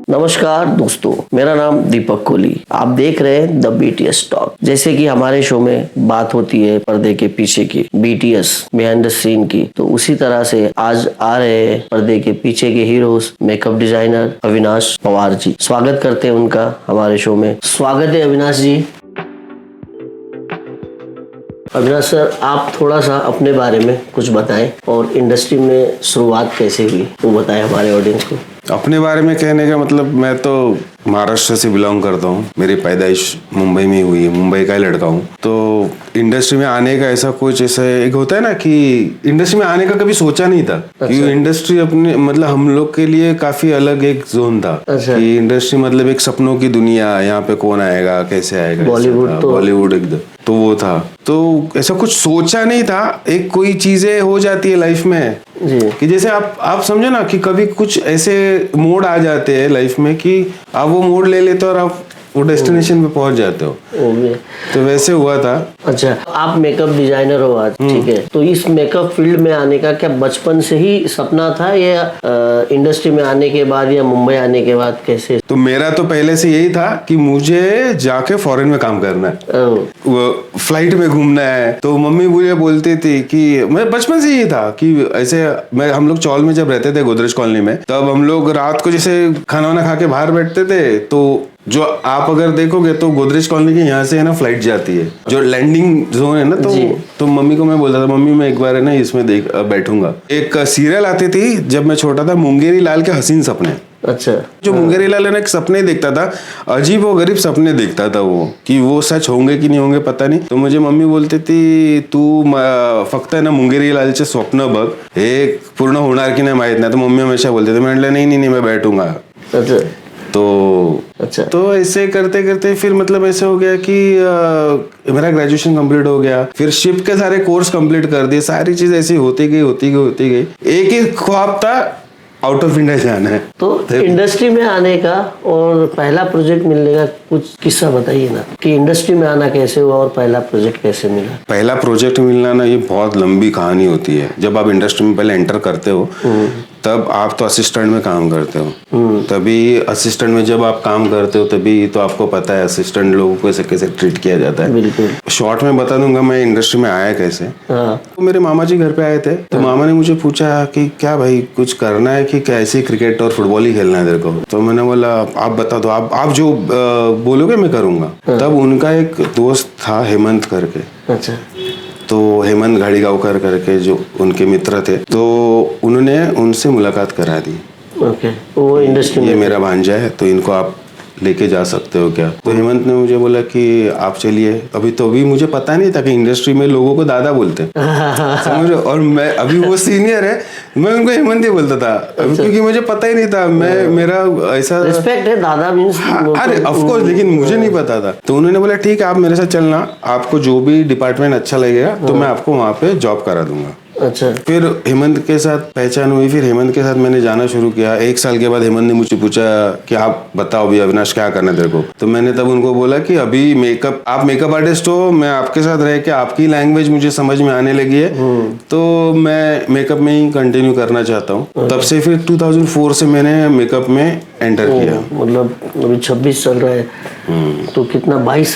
नमस्कार दोस्तों, मेरा नाम दीपक कोहली। आप देख रहे हैं द बीटीएस टॉक। जैसे कि हमारे शो में बात होती है पर्दे के पीछे की, बीटीएस बिहाइंड द सीन की, तो उसी तरह से आज आ रहे हैं पर्दे के पीछे के heroes, makeup designer Avinash Pawar ji. स्वागत करते हैं उनका हमारे शो में। स्वागत है अविनाश जी। अविनाश सर, आप थोड़ा सा अपने बारे में कुछ बताएं और इंडस्ट्री में शुरुआत कैसे हुई वो बताएं हमारे ऑडियंस को। अपने बारे में कहने का मतलब, मैं तो महाराष्ट्र से बिलोंग करता हूँ। मेरी पैदाइश मुंबई में हुई है, मुंबई का ही लड़का हूँ। तो इंडस्ट्री में आने का ऐसा कुछ ऐसा एक होता है ना कि इंडस्ट्री में आने का कभी सोचा नहीं था। कि इंडस्ट्री अपने मतलब हम लोग के लिए काफी अलग एक जोन था। कि इंडस्ट्री मतलब एक सपनों की दुनिया, यहाँ पे कौन आएगा, कैसे आएगा, बॉलीवुड एकदम, तो वो था। तो ऐसा कुछ सोचा नहीं था। एक कोई चीजें हो जाती है लाइफ में जी, कि जैसे आप समझो ना कि कभी कुछ ऐसे मोड आ जाते हैं लाइफ में कि आप वो मोड ले लेते हो और आप वो डेस्टिनेशन पे पहुंच जाते हो। तो वैसे हुआ था। अच्छा, आप मेकअप डिजाइनर हो आज, ठीक है। तो इस मेकअप फील्ड में आने का क्या बचपन से ही सपना था या इंडस्ट्री में आने के बाद या मुंबई आने के बाद कैसे? तो मेरा तो पहले से यही था कि मुझे जाके फॉरेन में काम करना है, वो फ्लाइट में घूमना है। तो मम्मी मुझे बोलती थी कि मैं बचपन से यही था कि ऐसे हम लोग चौल में जब रहते थे गोदरेज कॉलोनी में, तब हम लोग रात को जैसे खाना वाना खा के बाहर बैठते थे। तो जो आप अगर देखोगे तो गोदरेज कॉलोनी के यहाँ से है ना फ्लाइट जाती है, जो लैंडिंग जोन है ना। तो मम्मी को मैं बोलता था, मम्मी मैं एक बार है ना इसमें बैठूंगा। एक सीरियल आती थी जब मैं छोटा था, मुंगेरी लाल के हसीन सपने। अच्छा, जो मुंगेरी लाल है ना एक सपने देखता था, अजीब और गरीब सपने देखता था वो, कि वो सच होंगे कि नहीं होंगे पता नहीं। तो मुझे मम्मी बोलती थी तू फक्त है ना मुंगेरी लालचे स्वप्न बघ, हे पूर्ण होणार की नाही माहित नाही। तो मम्मी हमेशा बोलते थे, मैं नहीं मैं बैठूंगा। तो ऐसे करते करते फिर मतलब ऐसे हो गया कि मेरा ग्रेजुएशन कंप्लीट हो गया। फिर शिप के सारे कोर्स कंप्लीट कर दिए, सारी चीज ऐसी होती गई। एक ही ख्वाब था, आउट ऑफ इंडिया जाना है। तो इंडस्ट्री में आने का और पहला प्रोजेक्ट मिलने का कुछ किस्सा बताइए ना, कि इंडस्ट्री में आना कैसे हुआ और पहला प्रोजेक्ट कैसे मिला। पहला प्रोजेक्ट मिलना ना, ये बहुत लंबी कहानी होती है। जब आप इंडस्ट्री में पहले एंटर करते हो तब आप तो असिस्टेंट में काम करते हो। तभी असिस्टेंट में जब आप काम करते हो तभी तो आपको पता है असिस्टेंट लोगों को कैसे ट्रीट किया जाता है। बिल्कुल शॉर्ट में बता दूंगा मैं इंडस्ट्री में आया कैसे। तो मेरे मामा जी घर पे आए थे, तो मामा ने मुझे पूछा कि क्या भाई कुछ करना है कि कैसे क्रिकेट और फुटबॉल ही खेलना है तेरे को। तो मैंने बोला आप बता दो, आप जो बोलोगे मैं करूंगा। तब उनका एक दोस्त था हेमंत करके। अच्छा। तो हेमंत घाड़ीगांवकर करके जो उनके मित्र थे, तो उन्होंने उनसे मुलाकात करा दी। ओके, वो इंडस्ट्री में ये मेरा भांजा है, तो इनको आप लेके जा सकते हो क्या। तो हेमंत ने मुझे बोला कि आप चलिए। अभी मुझे पता नहीं था कि इंडस्ट्री में लोगों को दादा बोलते हैं समझ। और मैं अभी वो सीनियर है, मैं उनको हेमंत ही बोलता था। क्योंकि मुझे पता ही नहीं था। मेरा ऐसा रिस्पेक्ट है, दादा मींस। अरे ऑफ कोर्स, लेकिन मुझे नहीं पता था। तो उन्होंने बोला ठीक है आप मेरे साथ चलना, आपको जो भी डिपार्टमेंट अच्छा लगेगा तो मैं आपको वहाँ पे जॉब करा दूंगा। अच्छा। फिर हेमंत के साथ पहचान हुई, फिर हेमंत के साथ मैंने जाना शुरू किया। 1 साल के बाद हेमंत ने मुझे पूछा कि आप बताओ अभी अविनाश क्या करना है तेरे को। तो मैंने तब उनको बोला कि अभी आप मेकअप आर्टिस्ट हो, मैं आपके साथ रह के आपकी लैंग्वेज मुझे समझ में आने लगी है, तो मैं मेकअप में ही कंटिन्यू करना चाहता हूँ। तब से फिर 2004 से मैंने मेकअप में एंटर किया। मतलब अभी 26 चल रहा है, तो कितना 22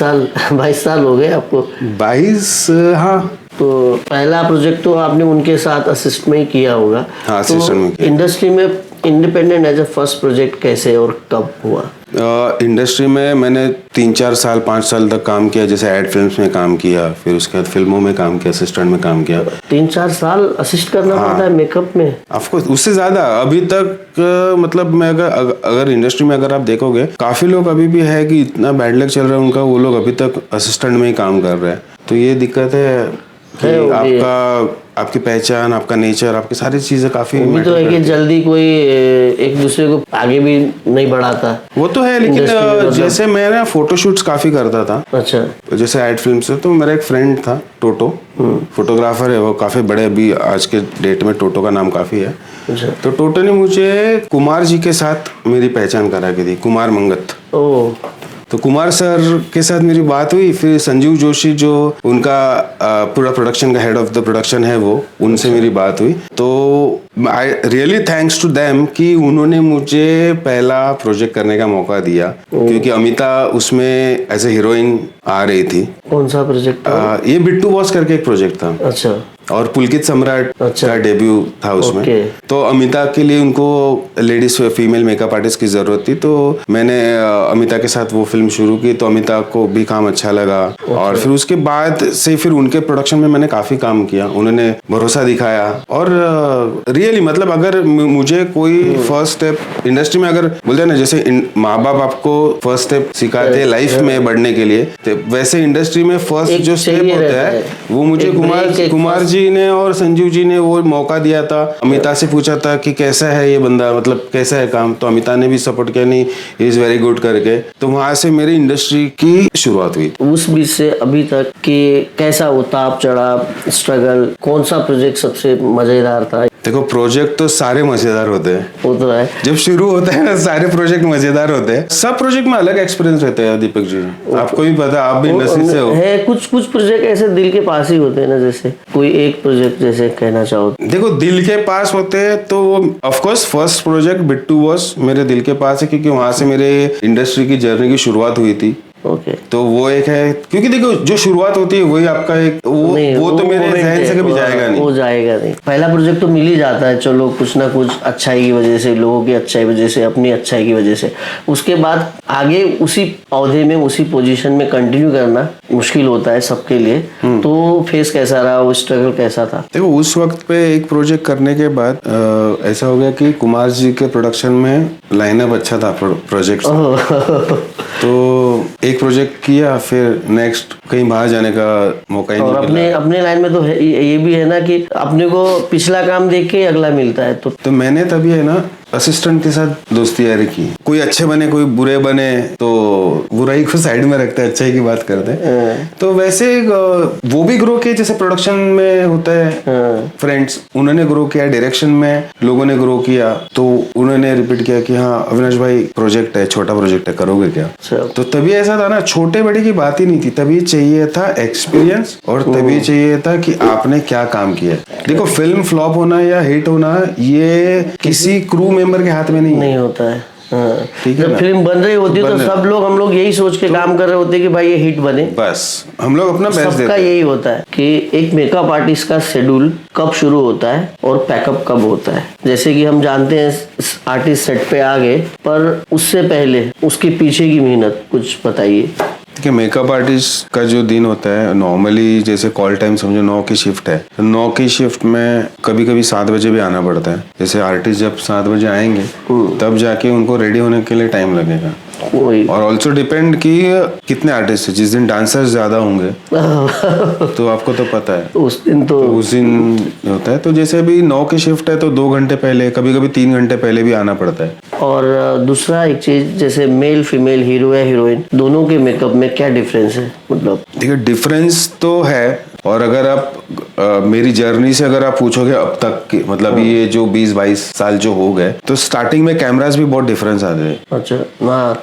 साल हो गए आपको? 22, हाँ। तो पहला प्रोजेक्ट तो आपने उनके साथ असिस्ट में ही किया होगा। हाँ, असिस्टेंट में किया। इंडस्ट्री में independent as a first project कैसे और कब हुआ? इंडस्ट्री में मैंने 3-4 साल 5 साल तक काम किया। जैसे एड फिल्म्स में काम किया, फिर उसके बाद फिल्मों में काम किया, असिस्टेंट में काम किया। 3-4 साल असिस्ट करना पड़ता है मेकअप में? ऑफकोर्स, उससे ज्यादा अभी तक। मतलब मैं अगर इंडस्ट्री में अगर आप देखोगे, काफी लोग अभी भी है कि इतना बैड लक चल रहा है उनका, वो लोग अभी तक असिस्टेंट में ही काम कर रहे हैं। तो ये दिक्कत है कि आपकी पहचान, आपका नेचर, आपकी सारी चीजें काफी उम्मीद तो है कि जल्दी कोई एक दूसरे को आगे भी नहीं बढ़ाता। वो तो है, लेकिन जैसे मैं ना फोटोशूट्स काफी करता था। अच्छा। जैसे एड फिल्म से, तो मेरा एक फ्रेंड था टोटो, फोटोग्राफर है वो, काफी बड़े अभी आज के डेट में टोटो का नाम काफी है। अच्छा। तो टोटो ने मुझे कुमार जी के साथ मेरी पहचान करा के दी, कुमार मंगत। तो कुमार सर के साथ मेरी बात हुई, फिर संजीव जोशी जो उनका पूरा प्रोडक्शन का हेड ऑफ द प्रोडक्शन है वो, उनसे मेरी बात हुई। तो I really thanks to them कि उन्होंने मुझे पहला प्रोजेक्ट करने का मौका दिया, क्योंकि अमिता उसमें एज ए हीरोइन आ रही थी। कौन सा प्रोजेक्ट? ये बिट्टू बॉस करके एक प्रोजेक्ट था। अच्छा। और पुलकित सम्राट का डेब्यू था उसमें। तो अमिता के लिए उनको लेडीज फीमेल मेकअप आर्टिस्ट की जरूरत थी, तो मैंने अमिता के साथ वो फिल्म शुरू की। तो अमिता को भी काम अच्छा लगा, और फिर उसके बाद से फिर उनके प्रोडक्शन में मैंने काफी काम किया। उन्होंने भरोसा दिखाया, और रियली मतलब अगर मुझे कोई फर्स्ट स्टेप इंडस्ट्री में अगर बोलते हैं ना, जैसे माँ बाप आपको फर्स्ट स्टेप सिखाते हैं लाइफ में बढ़ने के लिए, तो वैसे इंडस्ट्री में फर्स्ट जो स्टेप होता है वो मुझे कुमार जी ने और संजीव जी ने वो मौका दिया था। अमिता से पूछा था कि कैसा है ये बंदा, मतलब कैसा है काम, तो अमिता ने भी सपोर्ट किया, नहीं ही इज वेरी गुड करके। तो वहां से मेरी इंडस्ट्री की शुरुआत हुई। उस बीच से अभी तक कि कैसा उतार चढ़ाव, स्ट्रगल, कौन सा प्रोजेक्ट सबसे मजेदार था? देखो, प्रोजेक्ट तो सारे मजेदार होते हैं, वो तो है। जब शुरू होता है ना, सारे प्रोजेक्ट मजेदार होते हैं। सब प्रोजेक्ट में अलग एक्सपीरियंस रहता है दीपक जी, आपको भी पता है, आप भी इंडस्ट्री से हो। है कुछ प्रोजेक्ट ऐसे दिल के पास ही होते हैं ना, जैसे कोई एक प्रोजेक्ट जैसे कहना चाहो? देखो, दिल के पास होते हैं तो of course first project Bittu boss मेरे दिल के पास है, क्योंकि वहां से मेरे इंडस्ट्री की जर्नी की शुरुआत हुई थी। तो वो एक है, क्योंकि देखो जो शुरुआत होती है वही आपका एक वो तो मेरे जहन से कभी जाएगा नहीं। वो जाएगा नहीं। पहला प्रोजेक्ट तो मिल ही जाता है, चलो कुछ ना कुछ अच्छाई की वजह से, लोगों की अच्छाई वजह से, अपनी अच्छाई की वजह से। उसके बाद आगे उसी औहदे में, उसी पोजीशन में कंटिन्यू करना मुश्किल होता है सबके लिए। तो फेस कैसा रहा, वो स्ट्रगल कैसा था? देखो, उस वक्त पे एक प्रोजेक्ट करने के बाद ऐसा हो गया कि कुमार जी के प्रोडक्शन में लाइनअप अच्छा था प्रोजेक्ट। तो एक प्रोजेक्ट किया, फिर नेक्स्ट कहीं बाहर जाने का मौका ही नहीं मिला। और अपने लाइन में तो ये भी है ना कि अपने को पिछला काम देख के अगला मिलता है। तो मैंने तभी है ना असिस्टेंट के साथ दोस्ती यारी की। कोई अच्छे बने, कोई बुरे बने, तो बुराई को साइड में रखते हैं, अच्छाई की बात करते हैं। तो वैसे वो भी ग्रो किए, जैसे प्रोडक्शन में होता है फ्रेंड्स, उन्होंने ग्रो किया, डायरेक्शन में लोगों ने ग्रो किया। तो उन्होंने रिपीट किया कि हाँ अविनाश भाई, प्रोजेक्ट है, छोटा प्रोजेक्ट है, करोगे क्या? तो तभी ऐसा था ना, छोटे बड़े की बात ही नहीं थी, तभी चाहिए था एक्सपीरियंस, और तभी चाहिए था कि आपने क्या काम किया। देखो, फिल्म फ्लॉप होना या हिट होना ये किसी क्रू मेंबर के हाथ में नहीं होता है। ठीक है, जब फिल्म बन रही होती है तो सब लोग, हम लोग यही सोच के काम कर रहे होते हैं कि भाई ये हिट बने, बस हम लोग अपना बेस्ट देते हैं। सबका यही होता है कि एक मेकअप आर्टिस्ट का शेड्यूल कब शुरू होता है और पैकअप कब होता है। जैसे कि हम जानते हैं आर्टिस्ट सेट पे आ गए, पर उससे पहले उसके पीछे की मेहनत कुछ बताइए। ठीक है, मेकअप आर्टिस्ट का जो दिन होता है नॉर्मली, जैसे कॉल टाइम समझो 9 की शिफ्ट है, तो 9 की शिफ्ट में कभी कभी 7 बजे भी आना पड़ता है। जैसे आर्टिस्ट जब 7 बजे आएंगे तब जाके उनको रेडी होने के लिए टाइम लगेगा। और ऑल्सो डिपेंड कि कितने आर्टिस्ट है। जिस दिन डांसर्स ज्यादा होंगे तो आपको तो पता है उस दिन होता है। तो जैसे अभी 9 की शिफ्ट है तो 2 घंटे पहले, कभी कभी 3 घंटे पहले भी आना पड़ता है। और दूसरा एक चीज, जैसे मेल फीमेल हीरो या हीरोइन दोनों के मेकअप में क्या डिफरेंस है? मतलब देखिए, डिफरेंस तो है। और अगर आप मेरी जर्नी से अगर आप पूछोगे अब तक की, मतलब ये जो 20-22 साल जो हो गए, तो स्टार्टिंग में कैमरास भी बहुत डिफरेंस आते हैं। अच्छा,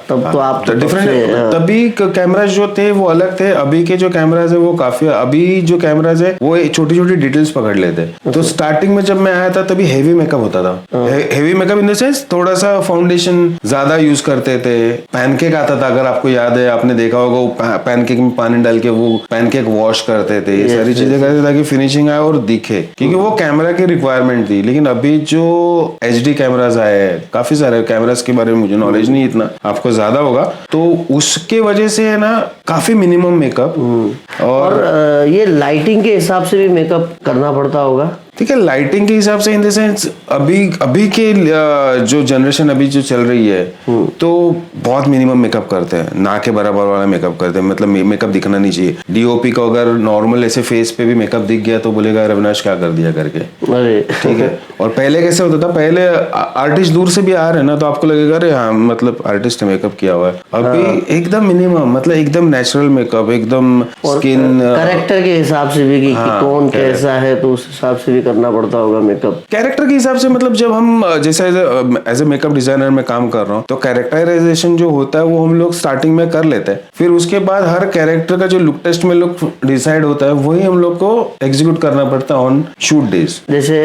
तब तो आप तो डिफरेंट, तभी कैमरास जो थे वो अलग थे। अभी के जो कैमरास है वो काफी, अभी जो कैमरास है वो छोटी छोटी डिटेल्स पकड़ लेते हैं। तो स्टार्टिंग में जब मैं आया था तभी हेवी मेकअप होता था। Heavy makeup in the sense थोड़ा सा फाउंडेशन ज्यादा यूज करते थे। पैनकेक आता था, अगर आपको याद है, आपने देखा होगा, पैनकेक में पानी डाल के वो पैनकेक वॉश करते थे। सारी चीजें करते ताकि फिनिशिंग आए और दिखे, क्योंकि वो कैमरा की रिक्वायरमेंट थी। लेकिन अभी जो HD कैमरास आए हैं, काफी सारे कैमरास के बारे में मुझे नॉलेज नहीं इतना, आपको ज्यादा होगा, तो उसके वजह से है ना काफी मिनिमम मेकअप। और ये लाइटिंग के हिसाब से भी मेकअप करना पड़ता होगा। ठीक है, लाइटिंग के हिसाब से इन द सेंस अभी के जो जनरेशन अभी जो चल रही है तो बहुत मिनिमम मेकअप करते हैं, ना के बराबर वाला मेकअप करते हैं। मतलब मेकअप दिखना नहीं चाहिए। DOP को अगर नॉर्मल ऐसे फेस पे भी मेकअप दिख गया तो बोलेगा अविनाश क्या कर दिया करके। अरे ठीक है। और पहले कैसे होता था, पहले आर्टिस्ट दूर से भी आ रहे हैं ना तो आपको लगेगा अरे हाँ मतलब आर्टिस्ट ने मेकअप किया हुआ है। अभी एकदम मिनिमम, मतलब एकदम नेचुरल मेकअप, एकदम स्किन कैरेक्टर के हिसाब से भी कि कौन कैसा है तो उस हिसाब से भी करना पड़ता होगा मेकअप। कैरेक्टर के हिसाब से, मतलब जब हम जैसे एज ए मेकअप डिजाइनर में काम कर रहा हूँ तो कैरेक्टराइजेशन जो होता है वो हम लोग स्टार्टिंग में कर लेते हैं, फिर उसके बाद हर कैरेक्टर का जो लुक टेस्ट में लुक डिसाइड होता है वही हम लोग को एग्जीक्यूट करना पड़ता है ऑन शूट डेज। जैसे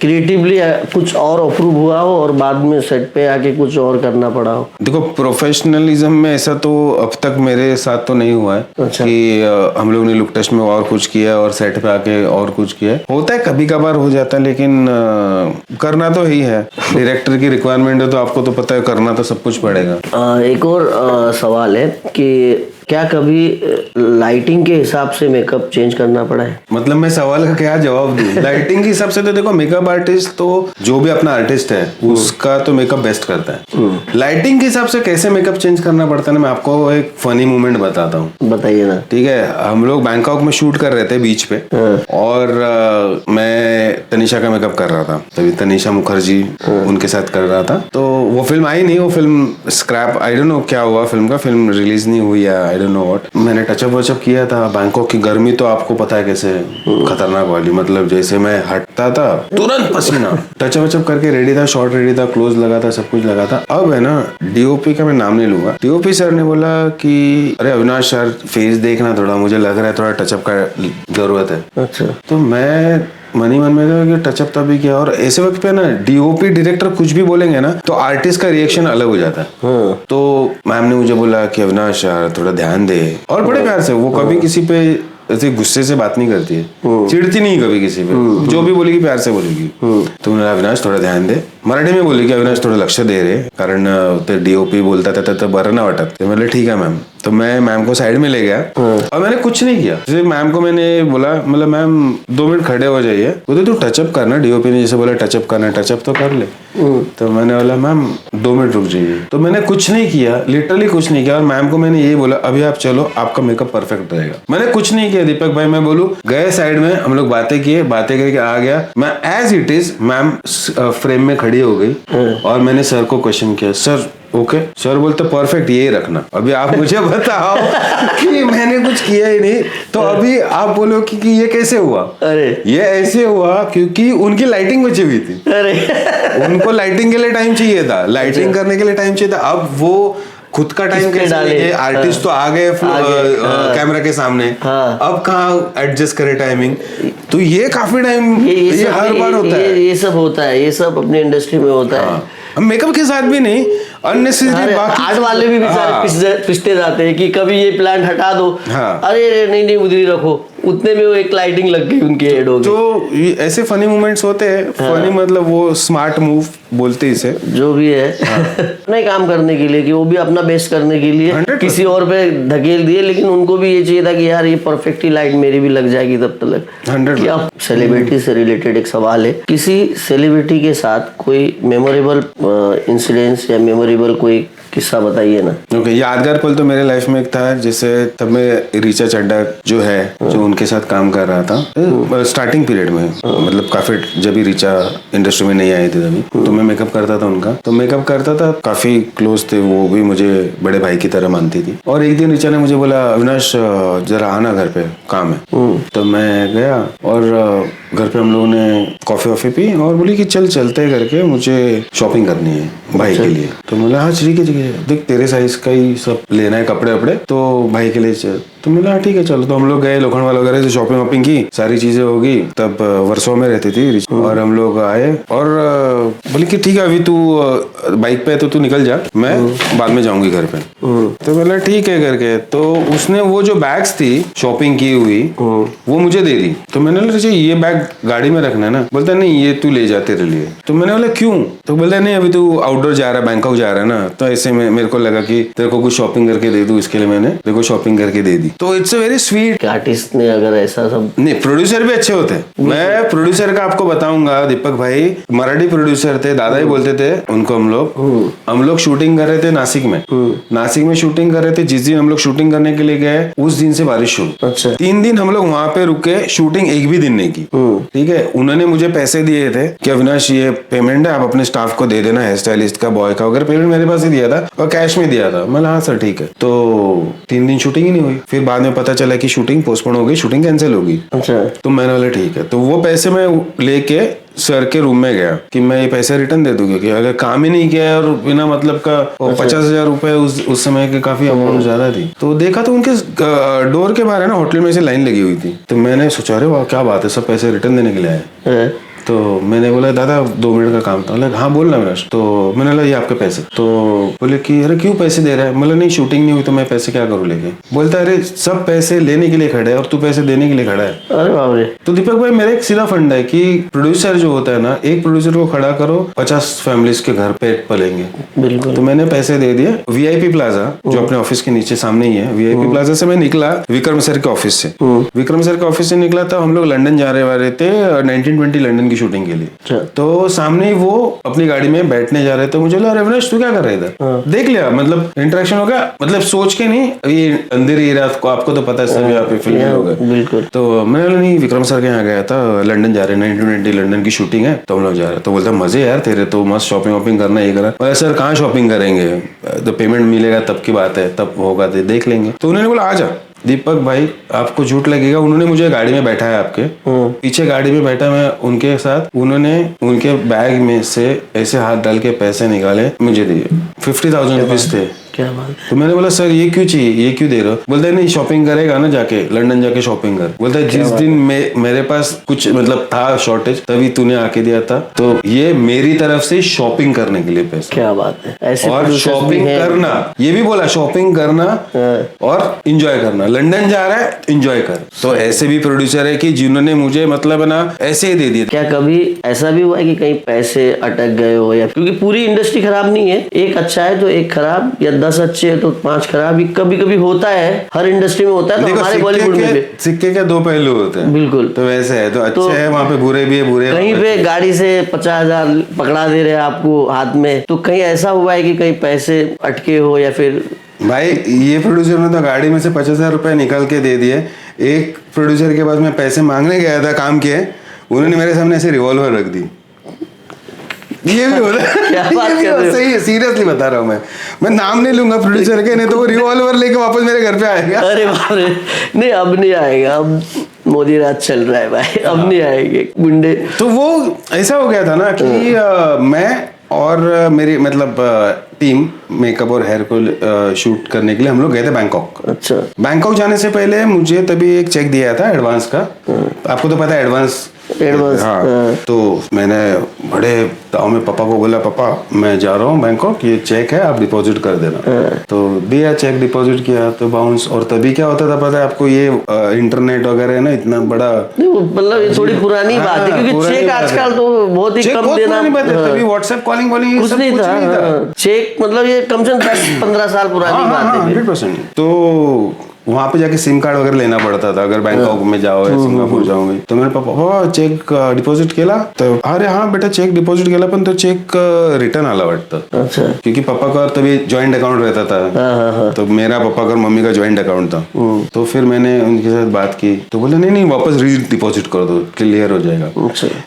क्रिएटिवली कुछ और अप्रूव हुआ हो और बाद में सेट पे आके कुछ और करना पड़ा हो। देखो प्रोफेशनलिज्म में ऐसा तो अब तक मेरे साथ तो नहीं हुआ है अच्छा। कि हम लोग ने लुक टेस्ट में और कुछ किया और सेट पे आके और कुछ किया। होता है कभी कभार हो जाता है, लेकिन करना तो ही है, डायरेक्टर की रिक्वायरमेंट है तो आपको तो पता है करना तो सब कुछ पड़ेगा। एक और सवाल है कि क्या कभी लाइटिंग के हिसाब से मेकअप चेंज करना पड़ा है? मतलब मैं सवाल का क्या जवाब दूं? लाइटिंग के हिसाब से तो देखो मेकअप आर्टिस्ट तो जो भी अपना आर्टिस्ट है उसका तो मेकअप बेस्ट करता है। लाइटिंग के हिसाब से कैसे मेकअप चेंज करना पड़ता है ना, मैं आपको एक फनी मोमेंट बताता हूँ। बताइए ना। ठीक है, हम लोग बैंकॉक में शूट कर रहे थे बीच पे और मैं तनिषा का मेकअप कर रहा था, तभी तनिषा मुखर्जी उनके साथ कर रहा था। तो वो फिल्म आई नहीं, वो film scrap, I don't know क्या हुआ फिल्म का, फिल्म रिलीज नहीं हुई है, आई डोंट नो व्हाट। मैंने टचअप वचअप किया था। बैंकॉक की गर्मी तो आपको पता है कैसे खतरनाक वाली, मतलब जैसे मैं हटता था तुरंत पसीना। टचअप वचअप करके रेडी था, शॉट रेडी था, क्लोज लगा था, सब कुछ लगा था। अब है ना डीओपी का मैं नाम नहीं लूंगा, डीओपी सर ने बोला कि अरे अविनाश सर फेस देखना थोड़ा, मुझे लग रहा है थोड़ा टचअप का जरूरत है। अच्छा। तो मैं मन ही मन में कहा कि टचअप तभी किया। और ऐसे वक्त पे ना डीओपी डायरेक्टर कुछ भी बोलेंगे ना तो आर्टिस्ट का रिएक्शन अलग हो जाता है। तो मैम ने मुझे बोला कि अविनाश यार थोड़ा ध्यान दे, और बड़े प्यार से, वो कभी किसी पे ऐसे गुस्से से बात नहीं करती है, चिढ़ती नहीं कभी किसी पे, जो भी बोलेगी प्यार से बोलेगी। तो मैंने अविनाश थोड़ा ध्यान दे, मराठी में बोली कि अविनाश थोडं लक्ष दे रे, कारण ते डीओपी बोलता था तो बरं ना वाटत। तो मैंने ठीक है मैम। तो मैं मैम को साइड में ले गया और मैंने कुछ नहीं किया। जैसे मैम को मैंने बोला, मतलब मैम 2 मिनट खड़े हो जाइए, बोलते तू टचअप करना, डीओपी ने जैसे बोला टचअप करना, टचअप तो कर ले। तो मैंने बोला मैम 2 मिनट रुक जाइए। तो मैंने कुछ नहीं किया, लिटरली कुछ नहीं किया, और मैम को मैंने यही बोला अभी आप चलो, आपका मेकअप परफेक्ट रहेगा। मैंने कुछ नहीं किया दीपक भाई, मैं बोलूं गए साइड में, हम लोग बातें किए, बातें करके आ गया मैं as it is. Ma'am frame में खड़ी हो गई और मैंने सर को क्वेश्चन किया, सर ओके? सर बोलते परफेक्ट, यही रखना। अभी आप मुझे बताओ कि मैंने कुछ किया ही नहीं, तो अभी आप बोलो कि ये कैसे हुआ? अरे ये ऐसे हुआ क्योंकि उनकी लाइटिंग बची हुई थी। अरे उनको लाइटिंग के लिए टाइम चाहिए था, लाइटिंग करने के लिए टाइम चाहिए था। अब वो खुद का टाइम कैसे डाले? आर्टिस्ट तो आ गए कैमरा के सामने, अब कहाँ एडजस्ट करे टाइमिंग? तो ये काफी टाइम, ये हर बार होता है। ये सब होता है, ये सब अपनी इंडस्ट्री में होता है। मेकअप के साथ भी नहीं, अननेसेसरी आर्ट वाले भी बेचारे पिसते जाते हैं कि कभी ये प्लांट हटा दो, अरे नहीं नहीं उधर रखो, उतने में वो एक लाइटिंग लग गई उनके हेड हो गई। तो ऐसे फनी मोमेंट्स होते हैं। फनी मतलब वो स्मार्ट मूव बोलते इसे, जो भी है नहीं काम करने के लिए, कि वो भी अपना बेस्ट करने के लिए किसी और पे धकेल दिए, लेकिन उनको भी ये चाहिए था कि यार ये परफेक्टली लाइट मेरी भी लग जाएगी तब तक। 100%। सेलिब्रिटी से रिलेटेड एक सवाल है, किसी सेलिब्रिटी के साथ कोई मेमोरेबल इंसिडेंट्स या मेमोरेबल कोई किस्सा बताइए ना। ओके, यादगार पल तो मेरे लाइफ में एक था, जैसे तब मैं रीचा चड्डा जो है, जो उनके साथ काम कर रहा था स्टार्टिंग पीरियड में, मतलब काफी जब भी रीचा इंडस्ट्री में नहीं आई थी तभी, तो मैं मेकअप करता था उनका, तो मेकअप करता था, काफी क्लोज थे, वो भी मुझे बड़े भाई की तरह मानती थी। और एक दिन रीचा ने मुझे बोला अविनाश जरा आना घर पे, काम है। तो मैं गया और घर पे हम लोगों ने कॉफी वॉफी पी और बोली कि चल चलते हैं करके, मुझे शॉपिंग करनी है भाई के लिए। तो मैं बोला हाँ ठीक है देख तेरे साइज का ही सब लेना है कपड़े वपड़े, तो भाई के लिए चल। तो मैं बोला ठीक है चलो। तो हम लोग गए लोखंडवाला वगैरह से शॉपिंग वॉपिंग की, सारी चीजें होगी। तब वर्सों में रहती थी और हम लोग आए और बोले कि ठीक है अभी तू बाइक पे है तो तू निकल जा, मैं बाद में जाऊंगी घर पे। तो बोला ठीक है करके, तो उसने वो जो बैग्स थी शॉपिंग की हुई वो मुझे दे दी। तो मैंने बोला ये बैग गाड़ी में रखना है ना? बोलता नहीं ये तू ले जा तेरे लिए। तो मैंने बोला क्यों? तो बोलता नहीं अभी तू आउटडोर जा रहा है, बैंकॉक जा रहा है ना, तो ऐसे में मेरे को लगा कि तेरे को कुछ शॉपिंग करके दे दूं, इसके लिए मैंने तेरे को शॉपिंग करके दे दी। तो it's a very sweet. Artist ने अगर ऐसा सब नहीं, प्रोड्यूसर भी अच्छे होते हैं। मैं प्रोड्यूसर का आपको बताऊंगा, दीपक भाई मराठी प्रोड्यूसर थे, दादा ही बोलते थे उनको। हम लोग शूटिंग कर रहे थे नासिक में शूटिंग कर रहे थे। जिस दिन हम लोग शूटिंग करने के लिए गए उस दिन से बारिश शुरू। अच्छा। 3 दिन हम लोग वहां पे रुके, शूटिंग एक भी दिन नहीं की। ठीक है, उन्होंने मुझे पैसे दिए थे कि अविनाश ये पेमेंट है, आप अपने स्टाफ को दे देना, हेयर स्टाइलिस्ट का, बॉय का वगैरह पेमेंट मेरे पास ही दिया था और कैश में दिया था। मैं हाँ सर ठीक है। तो 3 दिन शूटिंग ही नहीं हुई। फिर फिर बाद में पता चला कि शूटिंग पोस्टपोन हो गई, शूटिंग कैंसिल होगी। अच्छा। तो मैंने बोला ठीक है, तो वो पैसे मैं लेके सर के रूम में गया कि मैं ये पैसे रिटर्न दे दूं, क्योंकि अगर काम ही नहीं किया है और बिना मतलब का 50,000 रुपए उस समय के काफी अमाउंट ज्यादा थी। तो देखा तो उनके डोर के बाहर है ना, होटल में से लाइन लगी हुई थी। तो मैंने सोचा अरे वाह क्या बात है, सब पैसे रिटर्न देने के लिए आए। तो मैंने बोला दादा 2 मिनट का काम था। बोला हाँ बोलना विनाश। तो मैंने बोला ये आपके पैसे। तो बोले कि अरे क्यों पैसे दे रहा है? मतलब नहीं शूटिंग नहीं हुई तो मैं पैसे क्या करूँ लेके। बोलता अरे सब पैसे लेने के लिए खड़े है और तू पैसे देने के लिए खड़ा है। अरे बाप रे। तो दीपक भाई मेरा एक सीधा फंडा है कि प्रोड्यूसर जो होता है ना, एक प्रोड्यूसर को खड़ा करो 50 फैमिलीज के घर पे पलेंगे। बिल्कुल। तो मैंने पैसे दे दिए। VIP प्लाजा जो अपने ऑफिस के नीचे सामने ही है, VIP प्लाजा से मैं निकला विक्रम सर के ऑफिस से। विक्रम सर के ऑफिस से निकला था, हम लोग लंदन जा रहे वाले थे 1920 लंदन की शूटिंग के लिए। तो सामने ही वो अपनी गाड़ी में बैठने जा रहे थे। मुझे लगा रविनाश तू क्या कर रहे इधर? देख लिया, मतलब इंटरेक्शन हो गया, मतलब सोच के नहीं, ये अंधेर ही रात को आपको तो पता है सब यहाँ पे फिल्म हो गए। बिल्कुल। तो मैंने बोला नहीं विक्रम सर के यहाँ गया था, लंदन जा रहे हैं, 1920 लंदन की शूटिंग है तो हम लोग जा रहे हैं। तो बोलता मजे यार तेरे तो, मस्त शॉपिंग वॉपिंग करना ये करा। बोला सर कहाँ शॉपिंग करेंगे, तो पेमेंट मिलेगा तब की बात है, तब होगा तो देख लेंगे। तो उन्होंने बोला आ जा। दीपक भाई आपको झूठ लगेगा, उन्होंने मुझे गाड़ी में बैठाया, आपके पीछे गाड़ी में बैठा मैं उनके साथ। उन्होंने उनके बैग में से ऐसे हाथ डाल के पैसे निकाले मुझे दिए। 50,000 रुपीज थे। क्या बात है। तो मैंने बोला सर ये क्यों चाहिए, ये क्यों दे रहे हो? बोलता है नहीं शॉपिंग करेगा ना जाके, लंदन जाके शॉपिंग कर। बोलता है जिस दिन मेरे पास कुछ मतलब था शॉर्टेज तभी तूने आके दिया था, तो ये मेरी तरफ से शॉपिंग करने के लिए पैसे। क्या बात है। ऐसे और शॉपिंग करना, ये भी बोला शॉपिंग करना और इंजॉय करना, लंदन जा रहा है इंजॉय कर। तो ऐसे भी प्रोड्यूसर है कि जिन्होंने मुझे मतलब ना ऐसे ही दे दिए। क्या कभी ऐसा भी हुआ है कि कहीं पैसे अटक गए हो, या क्योंकि पूरी इंडस्ट्री खराब नहीं है, एक अच्छा है तो एक खराब, या 10 अच्छे है तो 5 खराब, कभी कभी होता है, हर इंडस्ट्री में होता है। तो हमारे बॉलीवुड में भी सिक्के के 2 पहलू होते हैं। बिल्कुल। तो वैसे है, तो अच्छे है वहाँ पे, बुरे भी है, बुरे कहीं पे गाड़ी से 50,000 पकड़ा दे रहे हैं आपको हाथ में, तो कहीं ऐसा हुआ है कि कहीं पैसे अटके हो या फिर? भाई ये प्रोड्यूसर ने तो गाड़ी में से 50,000 रुपए निकाल के दे दिए। एक प्रोड्यूसर के पास मैं पैसे मांगने गया था काम के, उन्होंने मेरे सामने ऐसे रिवॉल्वर रख दी। ये भी होता है। क्या बात कर रहे हो? सही है, सीरियसली बता रहा हूँ मैं नाम नहीं लूंगा प्रोड्यूसर के, नहीं तो वो रिवॉल्वर लेके वापस मेरे घर पे आएगा। अरे बाप रे। नहीं अब नहीं आएगा, अब मोदी राज चल रहा है भाई, अब नहीं आएंगे गुंडे। तो वो ऐसा हो गया था ना कि मैं और मेरी मतलब टीम मेकअप और हेयर को शूट करने के लिए हम लोग गए थे बैंकॉक। अच्छा। बैंकॉक जाने से पहले मुझे तभी एक चेक दिया था एडवांस का। आपको तो पता है एडवांस। हाँ। तो मैंने बड़े ताव में पापा को बोला पापा मैं जा रहा हूँ बैंकॉक, ये चेक है आप डिपॉजिट कर देना। तो दिया, चेक डिपॉजिट किया तो बाउंस। और तभी क्या होता था पता है आपको, ये इंटरनेट वगैरह है ना इतना बड़ा, मतलब ये थोड़ी पुरानी बात है, क्योंकि चेक आजकल तो बहुत ही कम देना। तभी व्हाट्सएप कॉलिंग कुछ नहीं था। चेक मतलब ये कम से कम 10-15 साल पुरानी बात है। 100%। तो वहाँ पे जाके सिम कार्ड वगैरह लेना पड़ता था अगर बैंकॉक में जाओ या सिंगापुर जाओगे। तो मेरे पापा चेक डिपॉझिट केला, तर अरे हाँ बेटा चेक डिपॉझिट केला पण तो चेक रिटर्न आला वाटतं। अच्छा। क्योंकि पापा का तभी जॉइंट अकाउंट रहता था। तो मेरा पापा का और मम्मी का जॉइंट अकाउंट था। तो फिर मैंने उनके साथ बात की तो बोले नहीं वापस री डिपॉजिट कर दो, क्लियर हो जाएगा।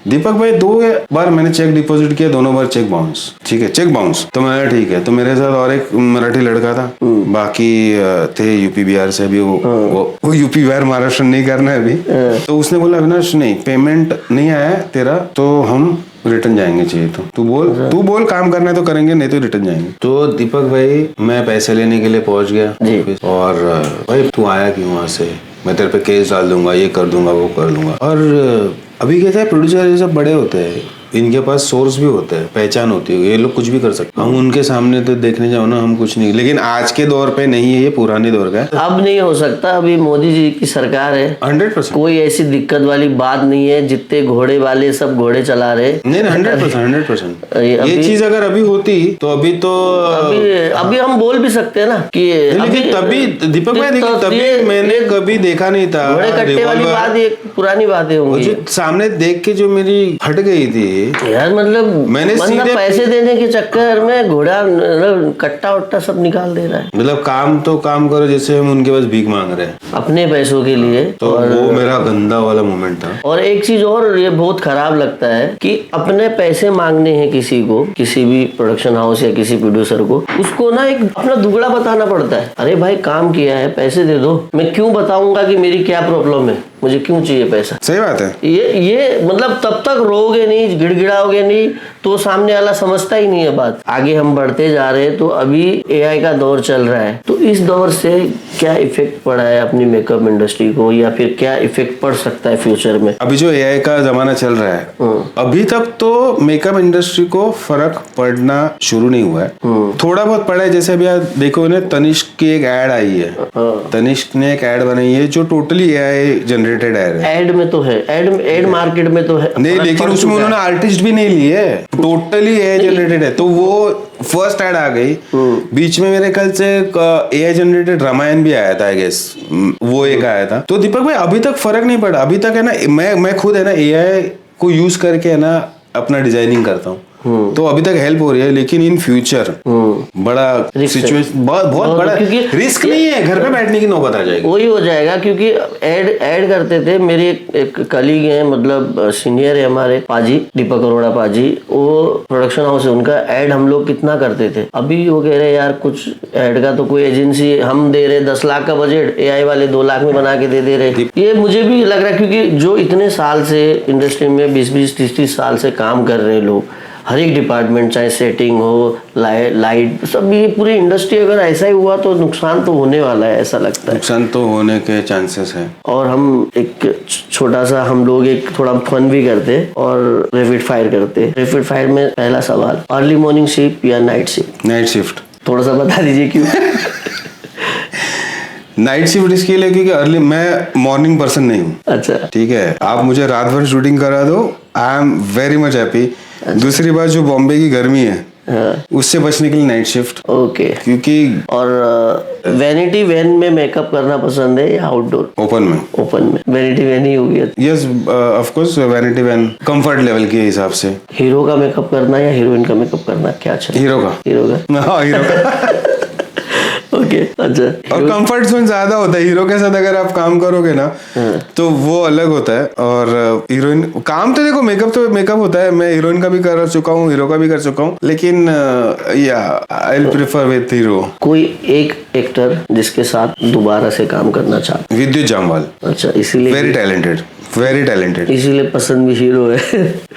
दीपक भाई 2 बार मैंने चेक डिपॉजिट किया, दोनों बार चेक बाउंस। ठीक है चेक बाउंस। तो मैंने ठीक है। तो मेरे साथ और एक मराठी लड़का था, बाकी थे यूपी बिहार से। अभी वो यूपी बिहार महाराष्ट्र नहीं करना है अभी। तो उसने बोला अविनाश नहीं पेमेंट नहीं आया तेरा तो हम रिटर्न जाएंगे, चाहिए तो तू बोल काम करना है तो करेंगे, नहीं तो रिटर्न जाएंगे। तो दीपक भाई मैं पैसे लेने के लिए पहुंच गया और भाई तू आया क्यों वहां से, मैं तेरे पे केस डाल दूंगा, ये कर दूंगा वो कर दूंगा। और अभी कहते हैं प्रोड्यूसर ये सब बड़े होते हैं, इनके पास सोर्स भी होता है, पहचान होती है, ये लोग कुछ भी कर सकते हैं। हम उनके सामने तो देखने जाओ ना हम कुछ नहीं, लेकिन आज के दौर पे नहीं है, ये पुराने दौर का है। अब नहीं हो सकता, अभी मोदी जी की सरकार है, 100% कोई ऐसी दिक्कत वाली बात नहीं है। जितने घोड़े वाले सब घोड़े चला रहे। नहीं 100%। ये चीज अगर अभी होती तो अभी हम बोल भी सकते हैं ना कि लेकिन तभी दीपक भाई देखिए तभी मैंने कभी देखा नहीं था। घोड़े कट्टे वाली बात एक पुरानी बात है। जो सामने देख के जो मेरी हट गई थी यार मतलब मैंने सीधे पैसे देने के चक्कर में घोड़ा मतलब कट्टा वट्टा सब निकाल दे रहा है। मतलब काम तो काम करो जैसे हम उनके पास भीख मांग रहे हैं अपने पैसों के लिए। तो वो मेरा गंदा वाला मोमेंट था। और एक चीज और ये बहुत खराब लगता है कि अपने पैसे मांगने हैं किसी को, किसी भी प्रोडक्शन हाउस या किसी प्रोड्यूसर को, उसको ना एक अपना दुगड़ा बताना पड़ता है। अरे भाई काम किया है, पैसे दे दो। मैं क्यों बताऊंगा कि मेरी क्या प्रॉब्लम है, मुझे क्यों चाहिए पैसा। सही बात है। ये मतलब तब तक रोओगे नहीं, गिड़गिड़ाओगे नहीं तो सामने वाला समझता ही नहीं है बात। आगे हम बढ़ते जा रहे हैं तो अभी एआई का दौर चल रहा है, तो इस दौर से क्या इफेक्ट पड़ा है अपनी मेकअप इंडस्ट्री को, या फिर क्या इफेक्ट पड़ सकता है फ्यूचर में? अभी जो एआई का जमाना चल रहा है, अभी तक तो मेकअप इंडस्ट्री को फर्क पड़ना शुरू नहीं हुआ है। थोड़ा बहुत पड़ा है। जैसे अभी आप देखो ना, तनिष्क की एक एड आई है, तनिष्क ने एक एड बनाई है जो टोटली एआई जनरेटेड एड है। एड में तो है, एड मार्केट में तो है नहीं, लेकिन उसमें उन्होंने आर्टिस्ट भी नहीं लिए, टोटली एआई जनरेटेड है। तो वो फर्स्ट एड आ गई। बीच में मेरे ख्याल से एआई जनरेटेड रामायण भी आया था, आई गेस वो एक आया था। तो दीपक भाई अभी तक फर्क नहीं पड़ा। अभी तक है ना, मैं खुद है ना एआई को यूज करके है ना अपना डिजाइनिंग करता हूँ, तो अभी तक हेल्प हो रही है। लेकिन इन फ्यूचर बड़ा सिचुएशन बहुत बड़ा रिस्क नहीं है, घर पे बैठने की नौबत आ जाएगी। वही हो जाएगा क्योंकि ऐड करते थे। मेरे एक कलीग हैं, मतलब सीनियर है हमारे, पाजी, दीपक अरोड़ा पाजी, वो प्रोडक्शन हाउस है उनका। ऐड हम लोग कितना करते थे, अभी वो कह रहे यार कुछ ऐड का तो कोई एजेंसी हम दे रहे 10 लाख का बजट, एआई वाले 2 लाख में बना के दे रहे। ये मुझे भी लग रहा है क्योंकि जो इतने साल से इंडस्ट्री में 20-20, 30-30 साल से काम कर रहे लोग, हर एक डिपार्टमेंट, चाहे सेटिंग हो, लाइट, सब ये पूरी इंडस्ट्री अगर ऐसा ही हुआ तो नुकसान तो होने वाला है, ऐसा लगता है। नुकसान तो होने के चांसेस है। और हम एक छोटा सा हम लोग एक थोड़ा फन भी करते और रैपिड फायर करते। रैपिड फायर में पहला सवाल, अर्ली मॉर्निंग शिफ्ट या नाइट शिफ्ट? Night shift. थोड़ा सा बता दीजिए क्यों? नाइट शिफ्ट इसके लिए क्योंकि अर्ली, मैं मॉर्निंग पर्सन नहीं हूँ। अच्छा, ठीक है, आप मुझे रात भर शूटिंग करा दो, I am very much happy. दूसरी बात, जो बॉम्बे की गर्मी है, उससे बचने के लिए नाइट शिफ्ट। ओके। क्योंकि और वैनिटी वैन में मेकअप करना पसंद है या आउटडोर? ओपन में। ओपन में वैनिटी वैन ही होगी। Yes, of course vanity van comfort level के हिसाब से। हीरो का मेकअप करना या हीरोइन का मेकअप करना क्या अच्छा? हीरो का। हीरो का। हाँ, हीरो का। ओके, अच्छा। और कंफर्ट जोन ज्यादा होता है हीरो के साथ अगर आप काम करोगे ना, तो वो अलग होता है। और हीरोइन काम तो देखो, मेकअप तो मेकअप होता है। मैं हीरोइन का भी कर चुका हूँ, हीरो का भी कर चुका हूँ, लेकिन या I will prefer with hero. कोई एक एक्टर जिसके साथ दोबारा से काम करना चाहते? विद्युत जामवाल। अच्छा, इसीलिए वेरी टैलेंटेड, इसीलिए पसंद भी हीरो है।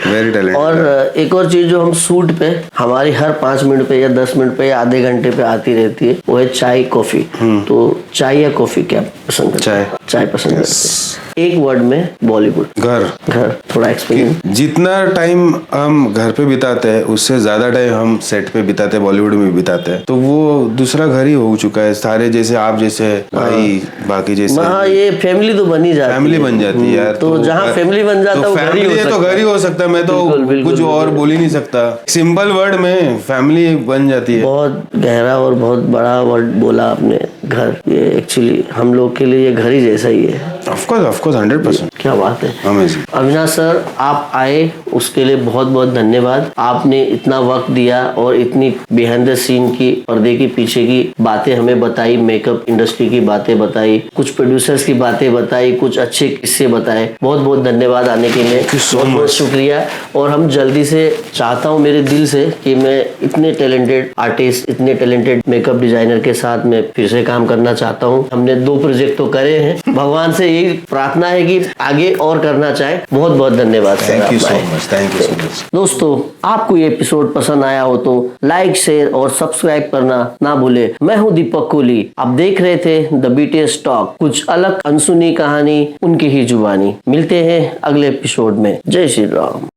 Very talented. और एक और चीज जो हम शूट पे हमारी हर 5 मिनट पे या 10 मिनट पे या आधे घंटे पे आती रहती है, वो है चाय कॉफी। तो चाय या कॉफी क्या पसंद करते? चाय पसंद करते हैं। एक वर्ड में बॉलीवुड। घर। थोड़ा एक्सपीरियंस। जितना टाइम हम घर पे बिताते हैं उससे ज्यादा टाइम हम सेट पे बिताते हैं, बॉलीवुड में बिताते हैं, तो वो दूसरा घर ही हो चुका है। सारे जैसे आप जैसे भाई, बाकी जैसे, हाँ, ये फैमिली तो बनी जाती है। फैमिली बन जाती है यार। तो जहाँ फैमिली बन जाता है, तो फैमिली है तो घर ही हो सकता है। मैं तो कुछ और बोल ही नहीं सकता। सिंपल वर्ड में फैमिली बन जाती है। बहुत गहरा और बहुत बड़ा वर्ड बोला आपने, घर। ये एक्चुअली हम लोग के लिए ये घर ही जैसा ही है। Of course 100%। क्या बात है। अमेजिंग। अविनाश सर, आप आए उसके लिए बहुत बहुत धन्यवाद। आपने इतना वक्त दिया और इतनी बिहाइंड द सीन की, पर्दे के पीछे की बातें हमें बताई, मेकअप इंडस्ट्री की बातें बताई, कुछ प्रोड्यूसर्स की बातें बताई, कुछ अच्छे किस्से बताए। बहुत बहुत धन्यवाद आने के लिए, बहुत बहुत शुक्रिया। और हम जल्दी से चाहता हूँ मेरे दिल से कि मैं इतने टैलेंटेड आर्टिस्ट, इतने टैलेंटेड मेकअप डिजाइनर के साथ मैं फिर से काम करना चाहता हूँ। हमने 2 प्रोजेक्ट तो करे हैं, भगवान से यही प्रार्थना है कि आगे और करना चाहे। बहुत बहुत धन्यवाद। Thank you so much. दोस्तों, आपको ये एपिसोड पसंद आया हो तो लाइक, शेयर और सब्सक्राइब करना ना भूले। मैं हूँ दीपक कोहली, आप देख रहे थे द बीटीएस टॉक, कुछ अलग अनसुनी कहानी, उनकी ही जुबानी। मिलते हैं अगले एपिसोड में। जय श्री राम।